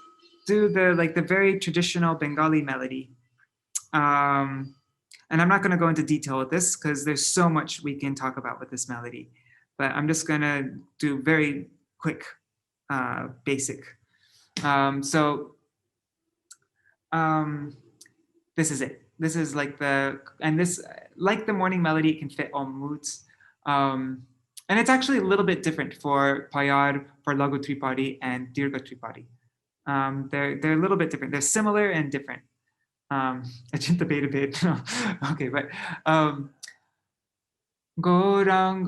do the very traditional Bengali melody. And I'm not going to go into detail with this because there's so much we can talk about with this melody. But I'm just going to do very quick, basic. This is it. This is like like the morning melody, it can fit all moods. And it's actually a little bit different for Payār, for laghu-tripadis, and dīrgha-tripadis. They're a little bit different. They're similar and different. Ajinta beta bit. Okay, but Gorang.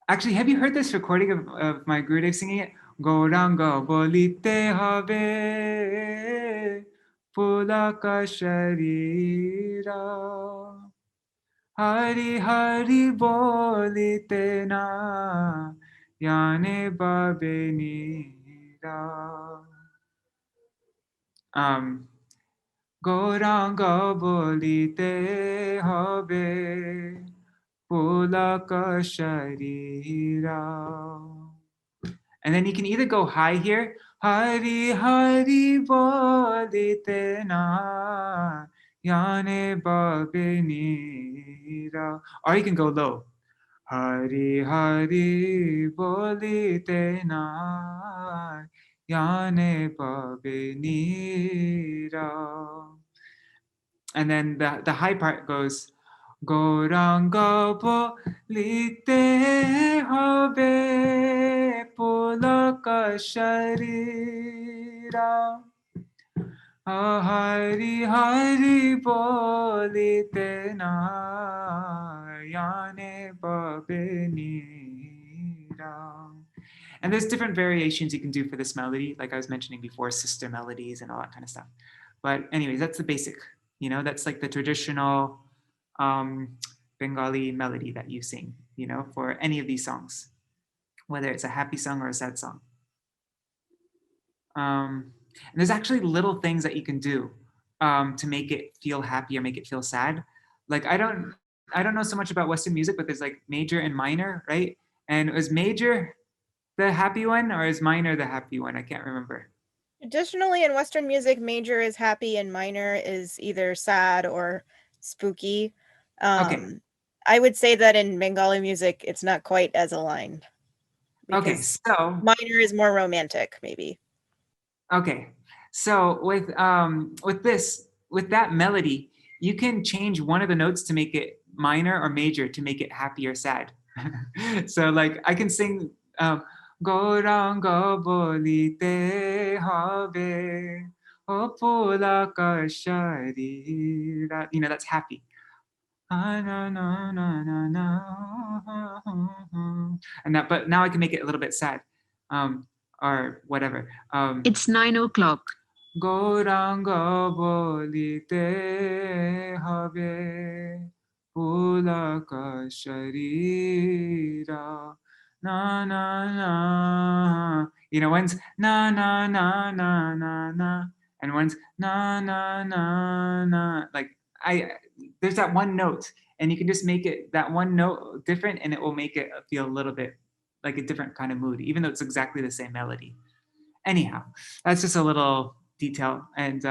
Actually, have you heard this recording of my Gurudev singing it? Goranga bolite have pulaka sharira Hari Hari bolite na yane babe nira. Goranga bolite habe pulaka sharira. And then you can either go high here, Hari Hari bolite na yane babe nira, or you can go low, Hari Hari bolite na yane babe nira. And then the high part goes, Goranga bolite habe pulaka sharira Hari Hari bolite na yane babe nira. And there's different variations you can do for this melody, like I was mentioning before, sister melodies and all that kind of stuff. But anyways, that's the basic, that's like the traditional Bengali melody that you sing, for any of these songs, whether it's a happy song or a sad song. And there's actually little things that you can do to make it feel happy or make it feel sad. Like I don't know so much about Western music, but there's like major and minor, right? And is major the happy one or is minor the happy one? I can't remember. Traditionally in Western music, major is happy and minor is either sad or spooky. Okay. I would say that in Bengali music, it's not quite as aligned. Okay, because so minor is more romantic, maybe. okay, so with that melody, you can change one of the notes to make it minor or major to make it happy or sad. So like I can sing Gauranga bolite habe o pulaka sharira. You know, that's happy. And that, but now I can make it a little bit sad, or whatever. It's 9 o'clock. Gauranga bolite habe pulaka sharira na na na. You know, one's na na na na na na, and one's na na na na. Like there's that one note, and you can just make it that one note different, and it will make it feel a little bit like a different kind of mood, even though it's exactly the same melody. Anyhow, that's just a little detail. And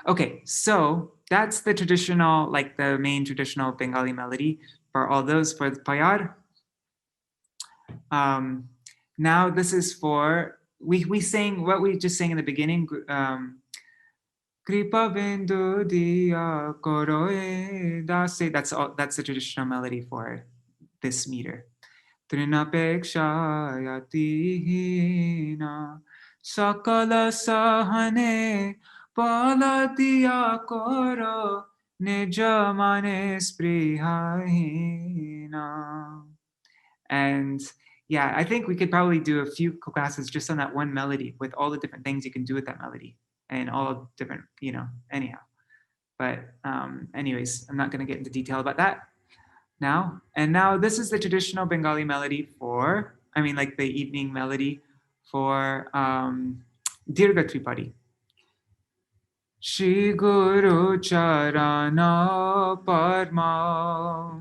okay, so that's the traditional, like the main traditional Bengali melody for all those for the Payār. Now this is for, we sang what we just sang in the beginning. Kripa bindu diya koroe dase. That's the traditional melody for this meter. Trinapekshayatihina sakala sahane palatiya koro nijamane sprihahina. And yeah, I think we could probably do a few classes just on that one melody with all the different things you can do with that melody and all different, you know, anyhow. But anyways, I'm not going to get into detail about that now. And now this is the traditional Bengali melody for, I mean, like the evening melody for dīrgha-tripadis. Shri Guru Charana Parma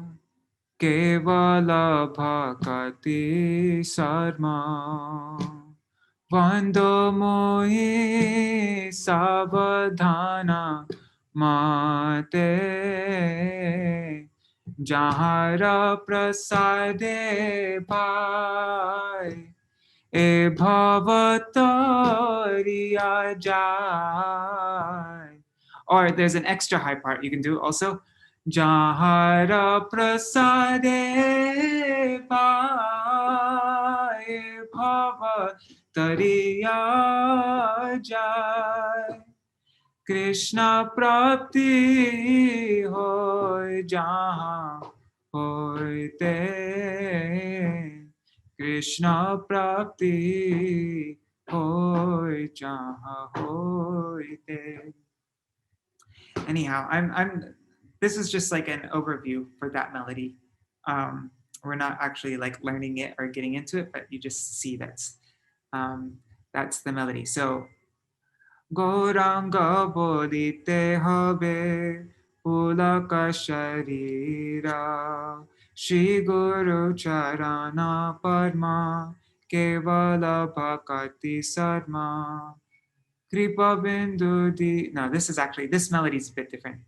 Kevala Bhakati Sarma Vando Mohi Sabadhana Mate Jahara Prasade Bhai E Bhavatariya Jai. Or there's an extra high part you can do also. Jahara Prasade Bhai E Bhavatariya Jai. Krishna Prapti Hoy Jahan Hoite. Krishna Prapti Hoy Jahan Hoite. Anyhow, this is just like an overview for that melody. We're not actually like learning it or getting into it, but you just see that's the melody. So Gauranga bolite habe pulaka sharira Shri Guru Charana Padma Kevala Bhakati Sarma Kripa bindu di. Now this melody is a bit different.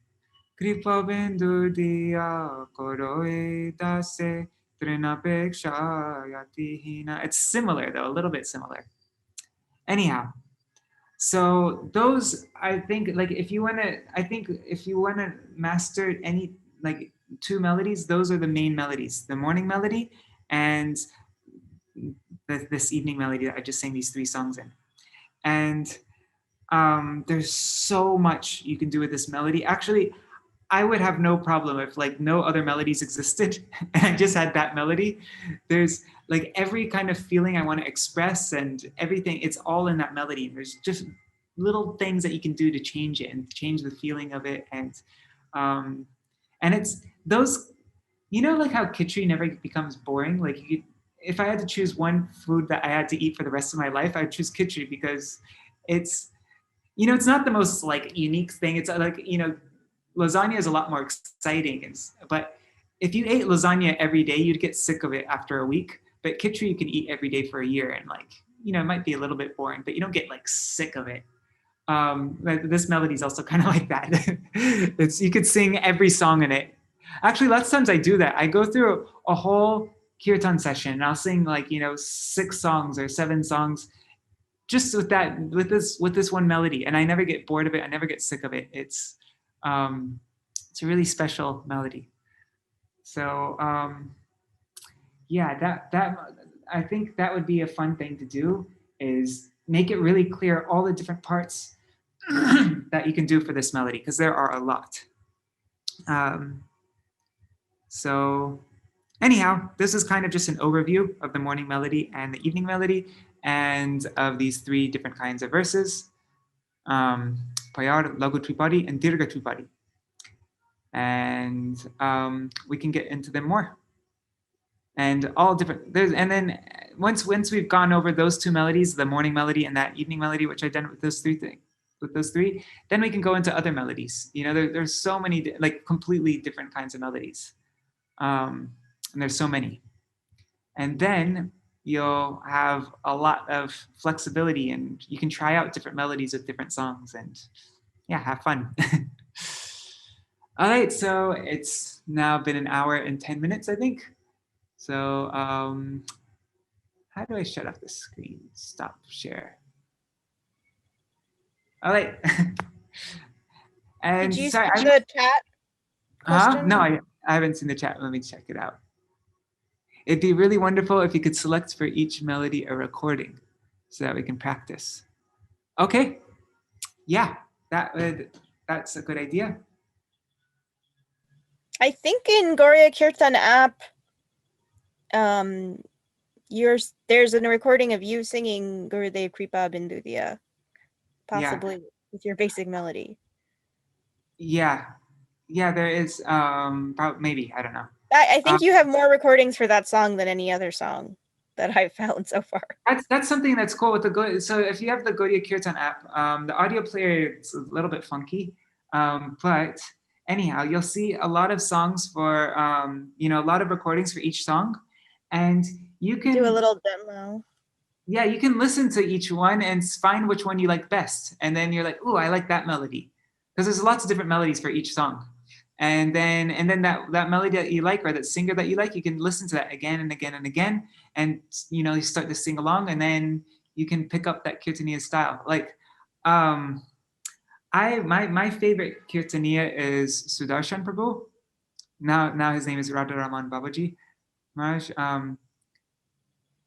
Kripa bindu diya koroe dase trinapekshayatihina. It's similar though, a little bit similar. Anyhow, so those, I think, like if you wanna master any like two melodies, those are the main melodies: the morning melody and this evening melody that I just sang these 3 songs in. And there's so much you can do with this melody. Actually, I would have no problem if like no other melodies existed and I just had that melody. There's like every kind of feeling I want to express and everything, it's all in that melody. There's just little things that you can do to change it and change the feeling of it. And it's those, you know, like how khichdi never becomes boring. Like if I had to choose one food that I had to eat for the rest of my life, I'd choose khichdi because it's, you know, it's not the most like unique thing. It's like, you know, lasagna is a lot more exciting, but if you ate lasagna every day, you'd get sick of it after a week. But khichdi you can eat every day for a year, and like, you know, it might be a little bit boring, but you don't get like sick of it. This melody is also kind of like that. You could sing every song in it. Actually, lots of times I do that. I go through a whole Kirtan session and I'll sing like, 6 songs or 7 songs just with this one melody. And I never get bored of it. I never get sick of it. It's a really special melody. So yeah, I think that would be a fun thing to do, is make it really clear all the different parts that you can do for this melody, because there are a lot. So anyhow, this is kind of just an overview of the morning melody and the evening melody, and of these 3 different kinds of verses: Payār, laghu-tripadis, and dīrgha-tripadis. And we can get into them more. And all different. And then once we've gone over those 2 melodies, the morning melody and that evening melody, which I've done with those 3, then we can go into other melodies. There's so many like completely different kinds of melodies, and there's so many. And then you'll have a lot of flexibility, and you can try out different melodies with different songs, and yeah, have fun. All right, so it's now been 1 hour and 10 minutes, I think. So how do I shut off the screen? Stop share. All right. And Did you sorry, see the chat question? No, I haven't seen the chat. Let me check it out. It'd be really wonderful if you could select for each melody a recording so that we can practice. Okay. Yeah, that's a good idea. I think in Gauriya Kirtan app, there's a recording of you singing Gurudev Kripa Bindudya, possibly with your basic melody. Yeah, there is. Maybe, I don't know. I think you have more recordings for that song than any other song that I've found so far. That's something that's cool with the so if you have the Gauriya Kirtan app, the audio player is a little bit funky, but anyhow, you'll see a lot of songs for a lot of recordings for each song, and you can do a little demo. Yeah, you can listen to each one and find which one you like best, and then you're like, "Ooh, I like that melody," because there's lots of different melodies for each song. And then that melody that you like, or that singer that you like, you can listen to that again and again and again, and you start to sing along, and then you can pick up that Kirtaniya style. Like, my favorite Kirtaniya is Sudarshan Prabhu. Now his name is Radharaman Babaji Maharaj.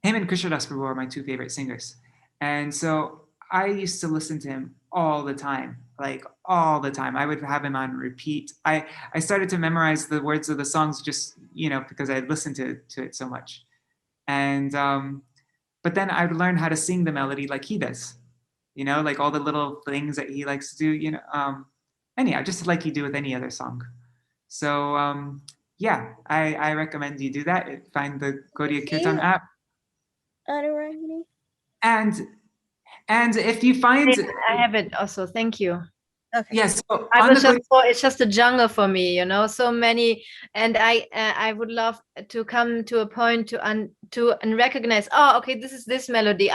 Him and Krishnadas Prabhu are my 2 favorite singers, and so I used to listen to him all the time. Like all the time. I would have him on repeat. I started to memorize the words of the songs just, because I listened to it so much. And, but then I would learn how to sing the melody like he does, like all the little things that he likes to do, anyhow, just like you do with any other song. So, yeah, I recommend you do that. Find the Gauriya Kirtan app. And if you find... I have it also, thank you. Okay. Yes, so it's just a jungle for me, so many, and I would love to come to a point to recognize, oh, okay, this is this melody,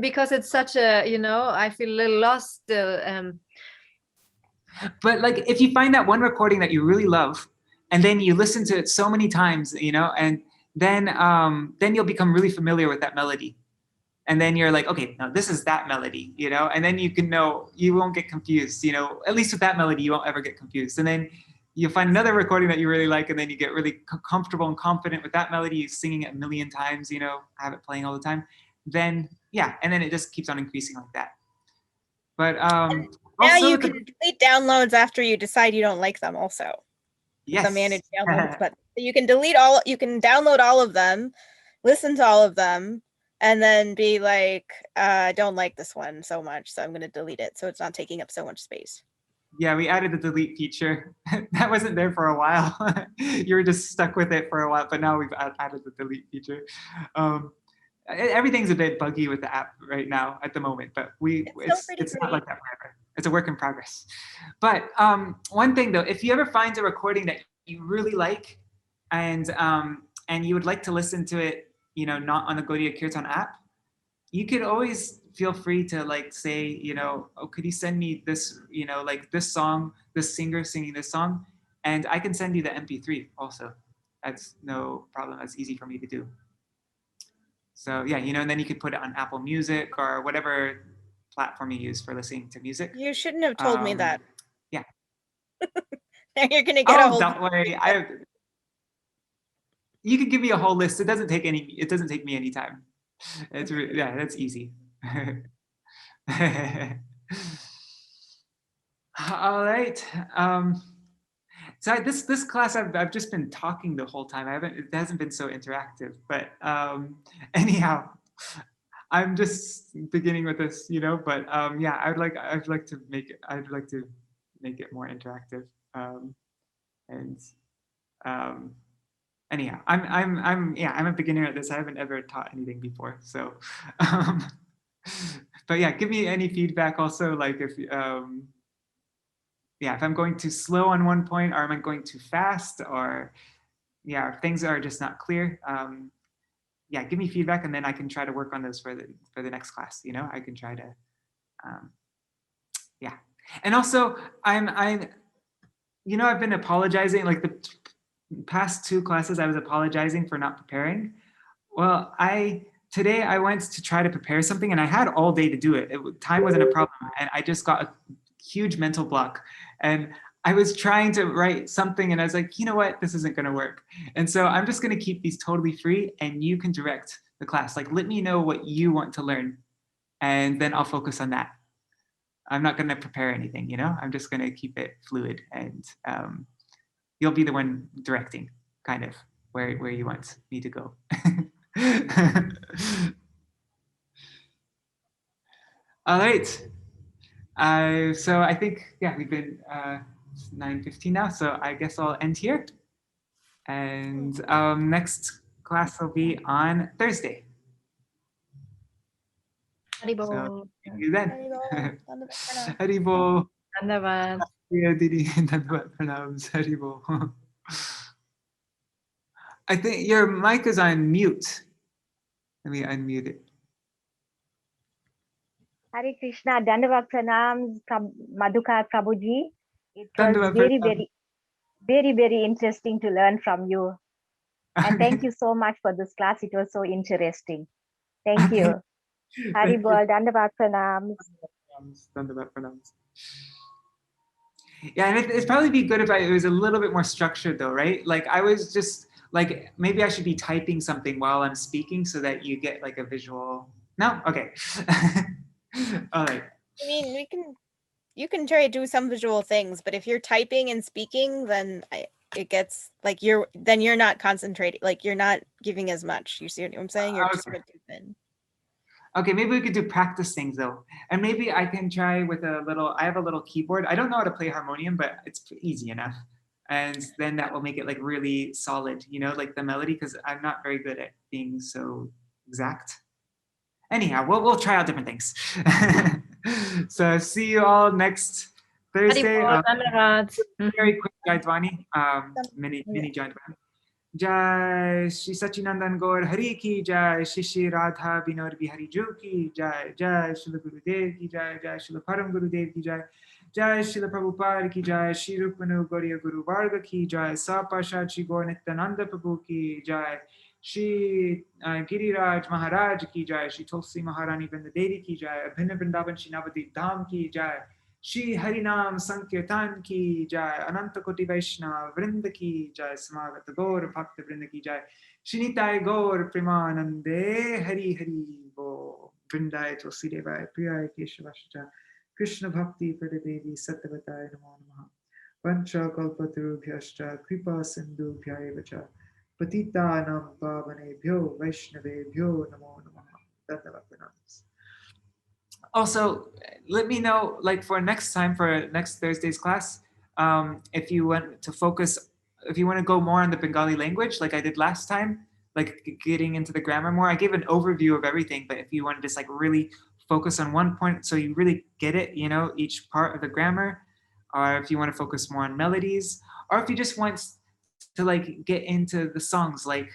because it's such a, I feel a little lost still. But like, if you find that one recording that you really love, and then you listen to it so many times, and then you'll become really familiar with that melody. And then you're like, okay, now this is that melody, and then you can know, you won't get confused, at least with that melody, you won't ever get confused. And then you'll find another recording that you really like, and then you get really comfortable and confident with that melody, you're singing it 1,000,000 times, have it playing all the time. Then, yeah, and then it just keeps on increasing like that. But now you can delete downloads after you decide you don't like them also. Yes. The manage downloads, but you can you can download all of them, listen to all of them, and then be like, I don't like this one so much, so I'm going to delete it so it's not taking up so much space. Yeah, we added the delete feature. That wasn't there for a while. You were just stuck with it for a while, but now we've added the delete feature. Everything's a bit buggy with the app right now at the moment, but it's not like that forever. It's a work in progress. But one thing though, if you ever find a recording that you really like, and you would like to listen to it, not on the Gauriya Kirtan app, you could always feel free to like say, you know, oh, could you send me this, you know, like this song, this singer singing this song, and I can send you the MP3 also. That's no problem. That's easy for me to do. So yeah, you know, and then you could put it on Apple Music or whatever platform you use for listening to music. You shouldn't have told me that. Yeah. Now you're gonna get a whole. Don't worry. You could give me a whole list. It doesn't take me any time. It's yeah, that's easy. All right. So this class I've just been talking the whole time. It hasn't been so interactive, but anyhow, I'm just beginning with this, you know. But yeah, I'd like to make it more interactive. Anyhow, I'm a beginner at this. I haven't ever taught anything before, so. But yeah, give me any feedback also, like if yeah, if I'm going too slow on one point, or am I going too fast, or yeah, if things are just not clear. Yeah, give me feedback, and then I can try to work on those for the next class. You know, I can try to, yeah. And also, you know, I've been apologizing, like the past 2 classes, I was apologizing for not preparing. Well, today I went to try to prepare something, and I had all day to do it. Time wasn't a problem, and I just got a huge mental block. And I was trying to write something, and I was like, you know what, this isn't going to work. And so I'm just going to keep these totally free, and you can direct the class. Like, let me know what you want to learn, and then I'll focus on that. I'm not going to prepare anything, you know. I'm just going to keep it fluid, and you'll be the one directing, kind of where you want me to go. All right. So I think, yeah, we've been 9:15 now, so I guess I'll end here. And next class will be on Thursday. Haribol. So see you then. Haribol. Haribol. Dhanyavad. Dhanyavad pranams. Haribol. I think your mic is on mute. Let me unmute it. Hare Krishna, Dandavad Pranams from Madhukar Prabhuji. It was Dandavad very, pranams. very interesting to learn from you. And thank you so much for this class. It was so interesting. Thank you. Haribol, Dandavad Pranams. Dandavad pranams. Yeah, and it'd probably be good if it was a little bit more structured though, right? Like I was just like, maybe I should be typing something while I'm speaking so that you get like a visual. No? Okay. All right. I mean, you can try to do some visual things, but if you're typing and speaking, then it gets like you're not concentrating, like you're not giving as much. You see what I'm saying? You're just sort of too thin. Okay, maybe we could do practice things though. And maybe I can try with I have a little keyboard. I don't know how to play harmonium, but it's easy enough. And then that will make it like really solid, you know, like the melody, because I'm not very good at being so exact. Anyhow, we'll try out different things. So see you all next Thursday. Very quick Jaidvani, mini Jaidvani. Jai Shri Sachinandan Gaur Hari ki Jai, Shri Shri Radha Vinod Bihari Ju ki Jai, Jai Srila Gurudev ki Jai, Jai Srila Param Gurudev ki Jai, Jai Srila Prabhupada ki Jai, Shri Rupanu Gauriya Guru Varga ki Jai, Sapashad Shri Gaur Nityananda Prabhu ki Jai, Shri Giriraj Maharaj ki Jai, Shri Tulsi Maharani Vrindadevi ki Jai, Abhinna Vrindavan Shri Navadip Dham ki Jai, Shri Harinam Sankirtan ki Jai, Ananta Koti Vaishnava Vrinda ki Jai, Samagata Gaur Bhakta Vrinda ki Jai, Shri Nitai Gaur Premanande Hari Hari Bo, Vrindai Tulsi Devai Priyai Keshavascha, Krishna Bhakti Pradadevi Sattvatai Namo Namaha, Pancha Kalpatarubhyascha, Kripa Sindhu Bhyayevacha, Patitanam Pavanebhyo Vaishnavebhyo Namo Namaha. Dandavad pranams. Also, let me know, like for next time, for next Thursday's class, if you want to go more on the Bengali language, like I did last time, like getting into the grammar more. I gave an overview of everything, but if you want to just like really focus on one point, so you really get it, you know, each part of the grammar, or if you want to focus more on melodies, or if you just want to like get into the songs, like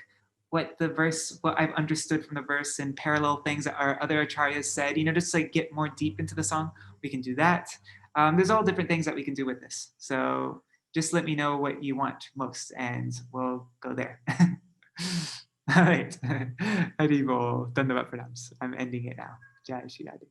what I've understood from the verse and parallel things that our other acharyas said, just like get more deep into the song, we can do that. There's all different things that we can do with this. So just let me know what you want most and we'll go there. All right. Hari Bol. Dandavat pranams. I'm ending it now. Jai Shri Radhe.